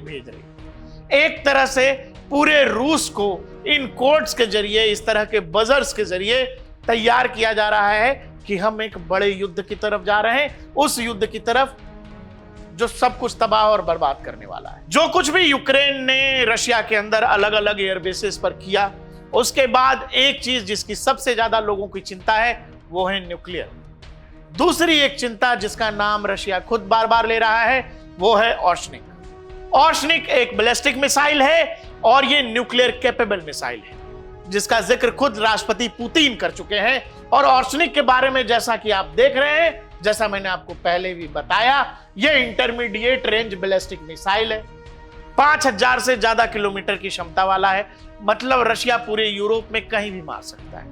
भेज रही है। एक तरह से पूरे रूस को इन कोड्स के जरिए, इस तरह के बजर्स के जरिए तैयार किया जा रहा है कि हम एक बड़े युद्ध की तरफ जा रहे हैं, उस युद्ध की तरफ जो सब कुछ तबाह और बर्बाद करने वाला है। जो कुछ भी यूक्रेन ने रशिया के अंदर अलग अलग एयरबेसेस पर किया, उसके बाद एक चीज जिसकी सबसे ज्यादा लोगों की चिंता है वो है न्यूक्लियर। दूसरी एक चिंता जिसका नाम रशिया खुद बार बार ले रहा है वो है ओर्शनिक। ओर्शनिक एक बैलिस्टिक मिसाइल है और ये न्यूक्लियर कैपेबल मिसाइल है, जिसका जिक्र खुद राष्ट्रपति पुतिन कर चुके हैं। और ओर्शनिक के बारे में जैसा कि आप देख रहे हैं, जैसा मैंने आपको पहले भी बताया, यह इंटरमीडिएट रेंज बैलिस्टिक मिसाइल है। 5000 से ज्यादा किलोमीटर की क्षमता वाला है। मतलब रशिया पूरे यूरोप में कहीं भी मार सकता है,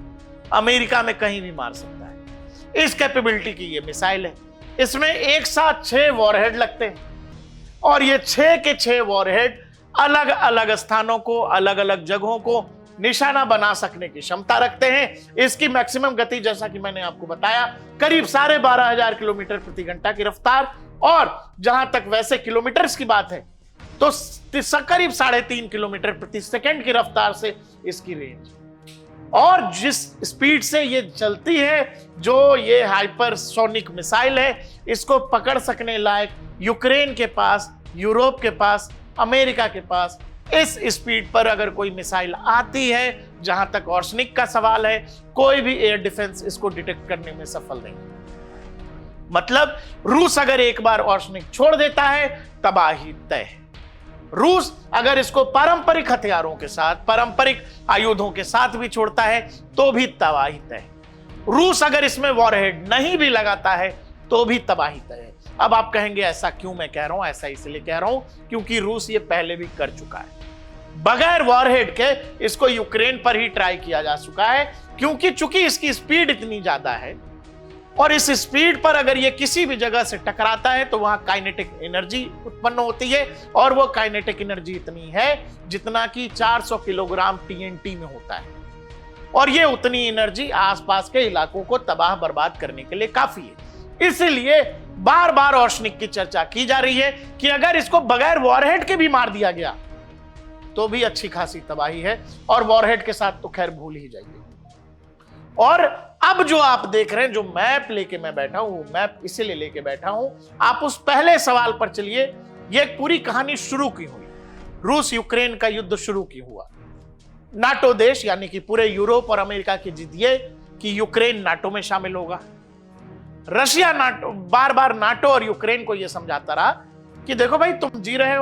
अमेरिका में कहीं भी मार सकता है। इस कैपेबिलिटी की यह मिसाइल है। इसमें एक साथ 6 वॉरहेड लगते हैं और ये 6 के 6 वॉरहेड अलग अलग स्थानों को, अलग अलग जगहों को निशाना बना सकने की क्षमता रखते हैं। इसकी मैक्सिमम गति, जैसा कि मैंने आपको बताया, करीब 12,500 किलोमीटर प्रति घंटा की रफ्तार। और जहां तक वैसे किलोमीटर्स की बात है तो करीब 3.5 किलोमीटर प्रति सेकंड की रफ्तार से इसकी रेंज। और जिस स्पीड से ये चलती है, जो ये हाइपरसोनिक मिसाइल है, इसको पकड़ सकने लायक यूक्रेन के पास, यूरोप के पास, अमेरिका के पास इस स्पीड पर अगर कोई मिसाइल आती है, जहां तक ओर्शनिक का सवाल है, कोई भी एयर डिफेंस इसको डिटेक्ट करने में सफल नहीं। मतलब रूस अगर एक बार ओर्शनिक छोड़ देता है, तबाही तय है। रूस अगर इसको पारंपरिक हथियारों के साथ, पारंपरिक आयुधों के साथ भी छोड़ता है तो भी तबाही तय है। रूस अगर इसमें वॉरहेड नहीं भी लगाता है तो भी तबाही तय है। अब आप कहेंगे ऐसा क्यों मैं कह रहा हूं? ऐसा इसलिए कह रहा हूं क्योंकि रूस ये पहले भी कर चुका है। बगैर वॉरहेड के इसको यूक्रेन पर ही ट्राई किया जा चुका है, क्योंकि चूंकि इसकी स्पीड इतनी ज्यादा है और इस स्पीड पर अगर ये किसी भी जगह से टकराता है तो वहां काइनेटिक एनर्जी उत्पन्न होती है। और वो काइनेटिक एनर्जी इतनी है जितना कि 400 किलोग्राम TNT में होता है। और ये उतनी एनर्जी आसपास के इलाकों को तबाह बर्बाद करने के लिए काफी है। इसलिए बार बार ओर्शनिक की चर्चा की जा रही है कि अगर इसको बगैर वॉरहेड के भी मार दिया गया तो भी अच्छी खासी तबाही है। और वॉरहेड के साथ तो खैर भूल ही जाइए। और अब जो आप देख रहे हैं, जो मैप लेके मैं बैठा हूं, मैप इसीलिए लेके बैठा हूं, आप उस पहले सवाल पर चलिए। ये पूरी कहानी शुरू की हुई, रूस यूक्रेन का युद्ध शुरू की हुआ। नाटो देश यानी कि पूरे यूरोप और अमेरिका की जिद ये कि यूक्रेन नाटो में शामिल होगा। रशिया नाटो बार बार नाटो और यूक्रेन को यह समझाता रहा कि देखो भाई, तुम जी रहे हो